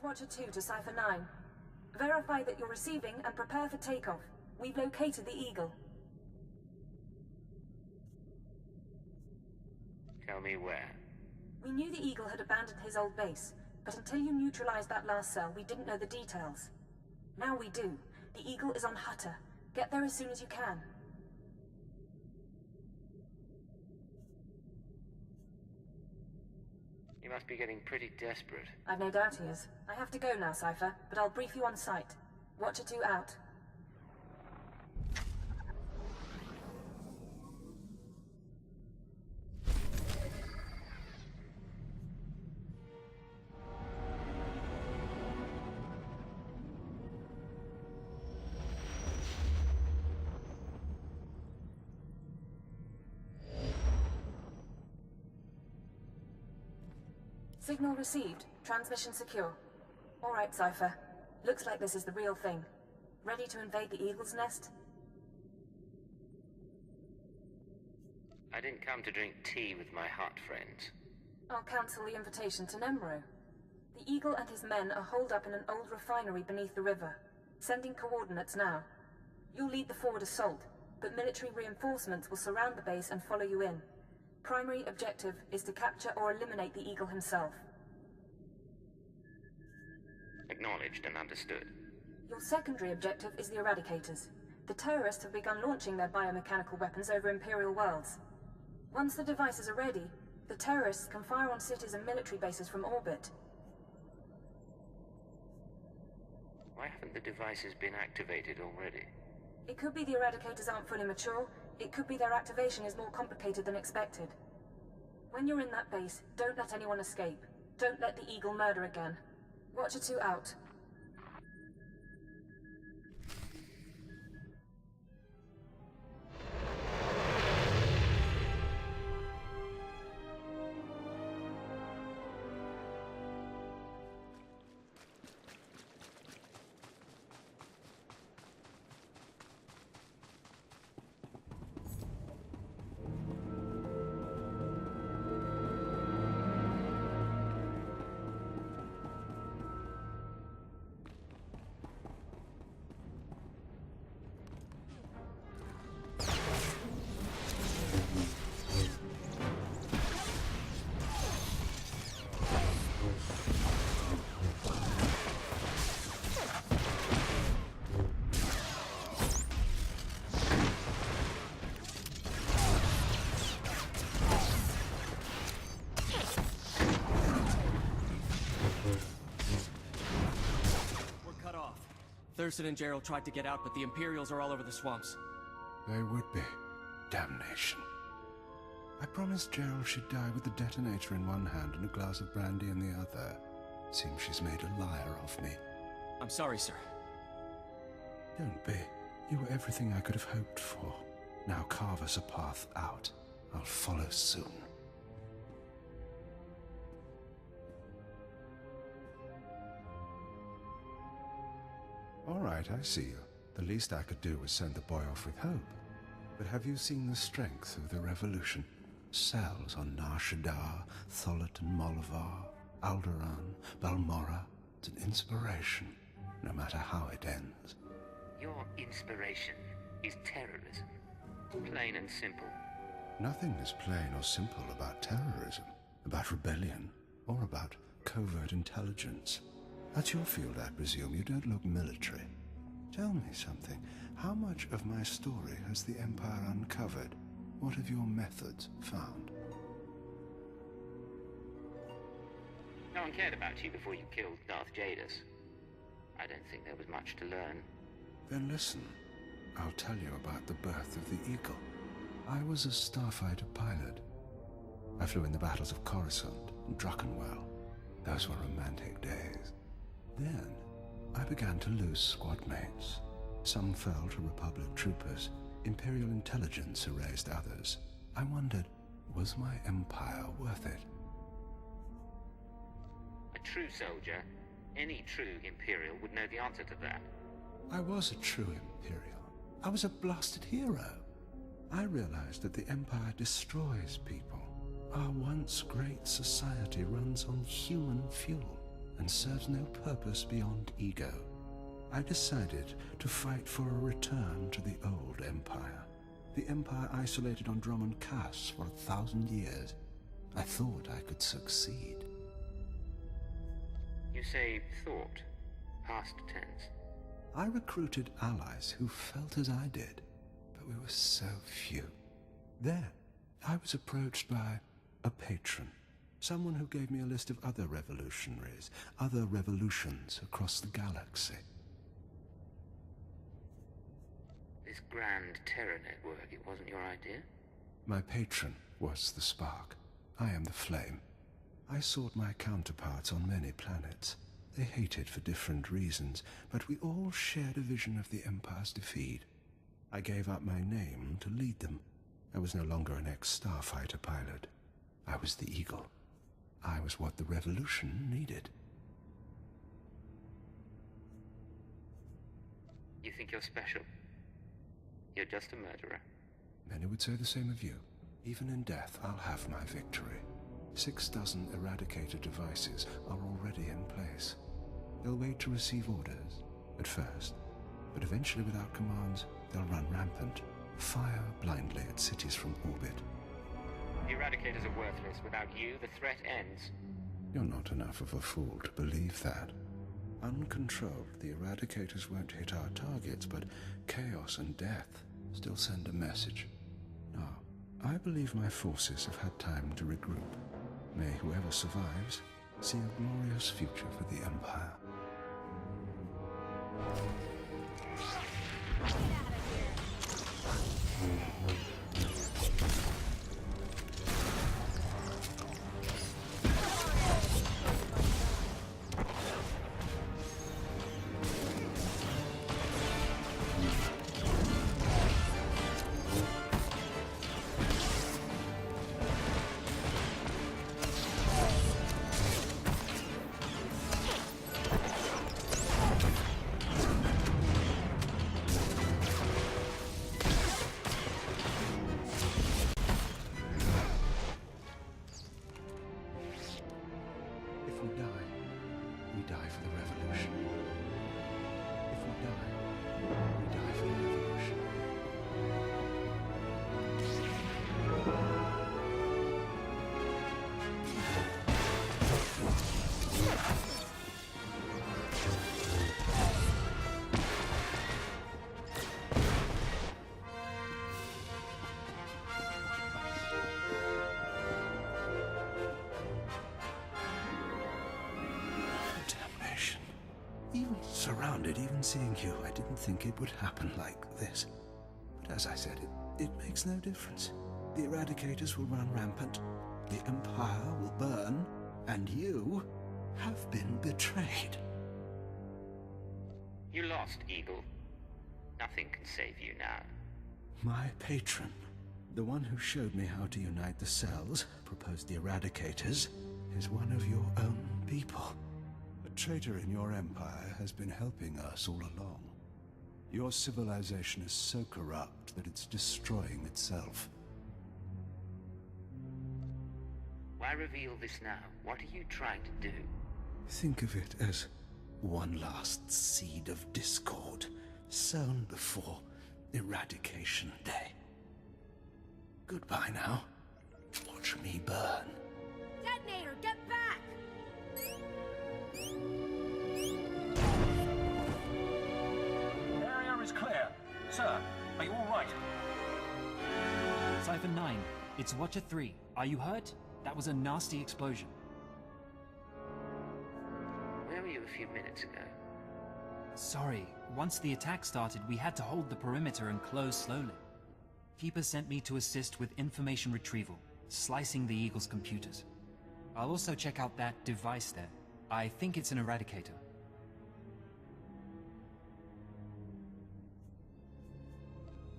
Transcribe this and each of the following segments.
Watcher 2 to Cipher 9. Verify that you're receiving and prepare for takeoff. We've located the Eagle. Tell me where. We knew the Eagle had abandoned his old base, but until you neutralized that last cell, we didn't know the details. Now we do. The Eagle is on Hutter. Get there as soon as you can. You must be getting pretty desperate. I've no doubt he is. I have to go now, Cipher, but I'll brief you on site. Watcher 2 out. Signal received. Transmission secure. All right, Cipher. Looks like this is the real thing. Ready to invade the Eagle's nest? I didn't come to drink tea with my hot friends. I'll cancel the invitation to Nemro. The Eagle and his men are holed up in an old refinery beneath the river. Sending coordinates now. You'll lead the forward assault, but military reinforcements will surround the base and follow you in. Primary objective is to capture or eliminate the Eagle himself. Acknowledged and understood. Your secondary objective is the Eradicators. The terrorists have begun launching their biomechanical weapons over Imperial worlds. Once the devices are ready, the terrorists can fire on cities and military bases from orbit. Why haven't the devices been activated already? It could be the Eradicators aren't fully mature. It could be their activation is more complicated than expected. When you're in that base, don't let anyone escape. Don't let the Eagle murder again. Watcher 2 out. Thurston and Gerald tried to get out, but the Imperials are all over the swamps. They would be. Damnation. I promised Gerald she'd die with the detonator in one hand and a glass of brandy in the other. Seems she's made a liar of me. I'm sorry, sir. Don't be. You were everything I could have hoped for. Now carve us a path out. I'll follow soon. All right, I see you. The least I could do was send the boy off with hope. But have you seen the strength of the revolution? Cells on Nar Shaddaa, Tholet and Molvar, Alderaan, Balmorra. It's an inspiration, no matter how it ends. Your inspiration is terrorism. Plain and simple. Nothing is plain or simple about terrorism, about rebellion, or about covert intelligence. That's your field, I presume. You don't look military. Tell me something. How much of my story has the Empire uncovered? What have your methods found? No one cared about you before you killed Darth Jadus. I don't think there was much to learn. Then listen. I'll tell you about the birth of the Eagle. I was a starfighter pilot. I flew in the battles of Coruscant and Druckenwell. Those were romantic days. Then, I began to lose squad mates. Some fell to Republic troopers. Imperial intelligence erased others. I wondered, was my empire worth it? A true soldier, any true Imperial would know the answer to that. I was a true Imperial. I was a blasted hero. I realized that the Empire destroys people. Our once great society runs on human fuel. and serves no purpose beyond ego. I decided to fight for a return to the old Empire. The Empire isolated on Drummond Cass for 1,000 years. I thought I could succeed. You say thought, past tense. I recruited allies who felt as I did, but we were so few. Then, I was approached by a patron, someone who gave me a list of other revolutionaries, other revolutions across the galaxy. This Grand Terror Network, it wasn't your idea? My patron was the spark. I am the flame. I sought my counterparts on many planets. They hated for different reasons, but we all shared a vision of the Empire's defeat. I gave up my name to lead them. I was no longer an ex-starfighter pilot. I was the Eagle. I was what the Revolution needed. You think you're special? You're just a murderer. Many would say the same of you. Even in death, I'll have my victory. 6 dozen Eradicator devices are already in place. They'll wait to receive orders, at first, but eventually without commands, they'll run rampant, fire blindly at cities from orbit. The Eradicators are worthless. Without you, the threat ends. You're not enough of a fool to believe that. Uncontrolled, the Eradicators won't hit our targets, but chaos and death still send a message. Now, I believe my forces have had time to regroup. May whoever survives see a glorious future for the Empire. We die for the Revolution. If we die for the Revolution. Even surrounded, even seeing you, I didn't think it would happen like this. But as I said, it makes no difference. The Eradicators will run rampant, the Empire will burn, and you have been betrayed. You lost, Eagle. Nothing can save you now. My patron, the one who showed me how to unite the cells, proposed the Eradicators, is one of your own people. A traitor in your empire has been helping us all along. Your civilization is so corrupt that it's destroying itself. Why reveal this now? What are you trying to do? Think of it as one last seed of discord, sown before Eradication Day. Goodbye now. Watch me burn. Detonator, get back! Area is clear. Sir, are you all right? Cypher 9, it's Watcher 3. Are you hurt? That was a nasty explosion. Where were you a few minutes ago? Sorry, once the attack started, we had to hold the perimeter and close slowly. Keeper sent me to assist with information retrieval, slicing the Eagle's computers. I'll also check out that device there. I think it's an Eradicator.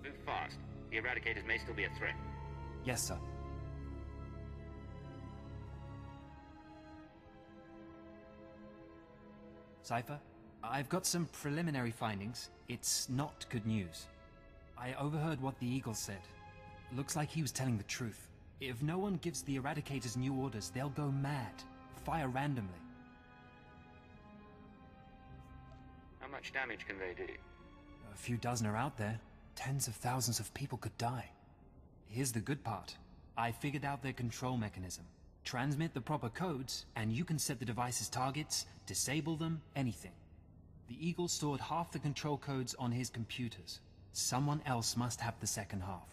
Move fast. The Eradicators may still be a threat. Yes, sir. Cypher, I've got some preliminary findings. It's not good news. I overheard what the Eagle said. Looks like he was telling the truth. If no one gives the Eradicators new orders, they'll go mad. Fire randomly. much damage can they do? A few dozen are out there. Tens of thousands of people could die. Here's the good part. I figured out their control mechanism. Transmit the proper codes, and you can set the device's targets, disable them, anything. The Eagle stored half the control codes on his computers. Someone else must have the second half.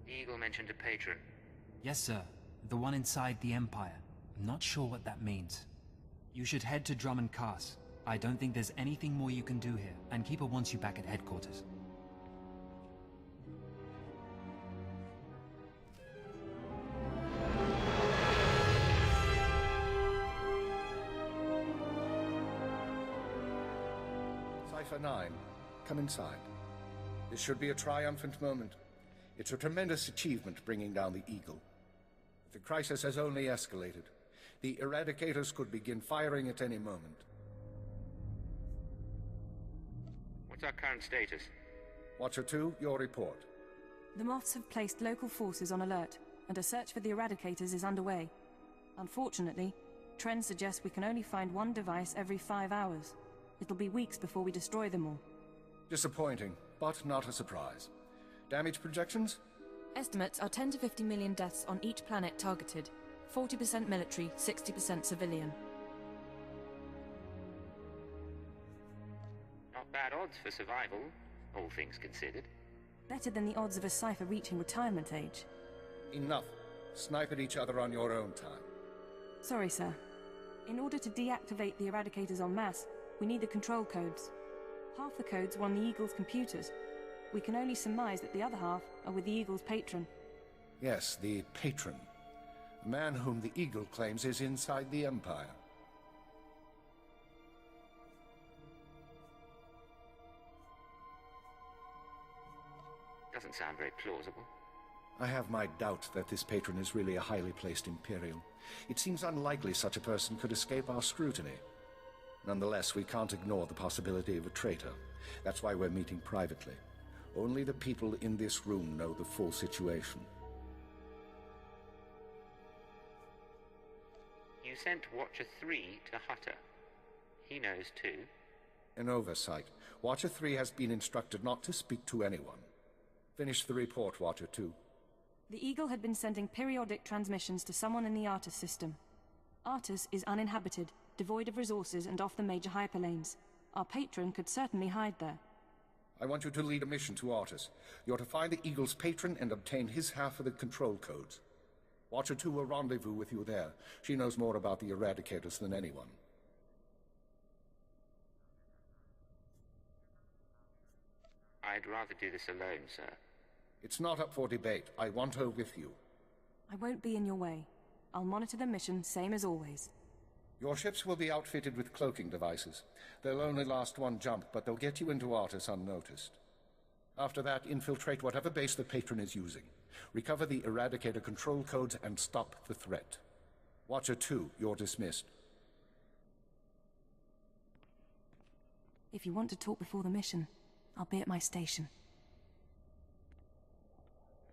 The Eagle mentioned a patron. Yes, sir. The one inside the Empire. I'm not sure what that means. You should head to Drummond Cast. I don't think there's anything more you can do here, and Keeper wants you back at headquarters. Cypher 9, come inside. This should be a triumphant moment. It's a tremendous achievement bringing down the Eagle. The crisis has only escalated. The Eradicators could begin firing at any moment. What's our current status? Watcher 2, your report. The Moths have placed local forces on alert, and a search for the Eradicators is underway. Unfortunately, trends suggest we can only find one device every 5 hours. It'll be weeks before we destroy them all. Disappointing, but not a surprise. Damage projections? Estimates are 10 to 50 million deaths on each planet targeted. 40% military, 60% civilian. Not bad odds for survival, all things considered. Better than the odds of a Cypher reaching retirement age. Enough. Snipe at each other on your own time. Sorry, sir. In order to deactivate the Eradicators en masse, we need the control codes. Half the codes were on the Eagle's computers. We can only surmise that the other half are with the Eagle's patron. Yes, the patron. The man whom the Eagle claims is inside the Empire. Doesn't sound very plausible. I have my doubt that this patron is really a highly placed Imperial. It seems unlikely such a person could escape our scrutiny. Nonetheless, we can't ignore the possibility of a traitor. That's why we're meeting privately. Only the people in this room know the full situation. You sent Watcher 3 to Hutter. He knows too. An oversight. Watcher 3 has been instructed not to speak to anyone. Finish the report, Watcher 2. The Eagle had been sending periodic transmissions to someone in the Artus system. Artus is uninhabited, devoid of resources and off the major hyperlanes. Our patron could certainly hide there. I want you to lead a mission to Artus. You're to find the Eagle's patron and obtain his half of the control codes. Watcher 2 will rendezvous with you there. She knows more about the Eradicators than anyone. I'd rather do this alone, sir. It's not up for debate. I want her with you. I won't be in your way. I'll monitor the mission, same as always. Your ships will be outfitted with cloaking devices. They'll only last one jump, but they'll get you into Artus unnoticed. After that, infiltrate whatever base the patron is using. Recover the Eradicator control codes and stop the threat. Watcher 2, you're dismissed. If you want to talk before the mission, I'll be at my station.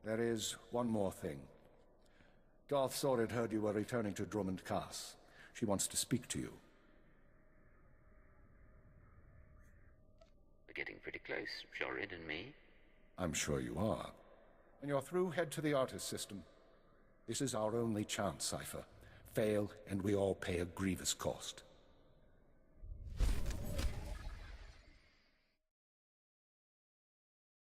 There is one more thing. Darth Saw had heard you were returning to Drummond Cast. She wants to speak to you. We're getting pretty close, Shorin and me. I'm sure you are. When you're through, head to the Artus system. This is our only chance, Cypher. Fail, and we all pay a grievous cost.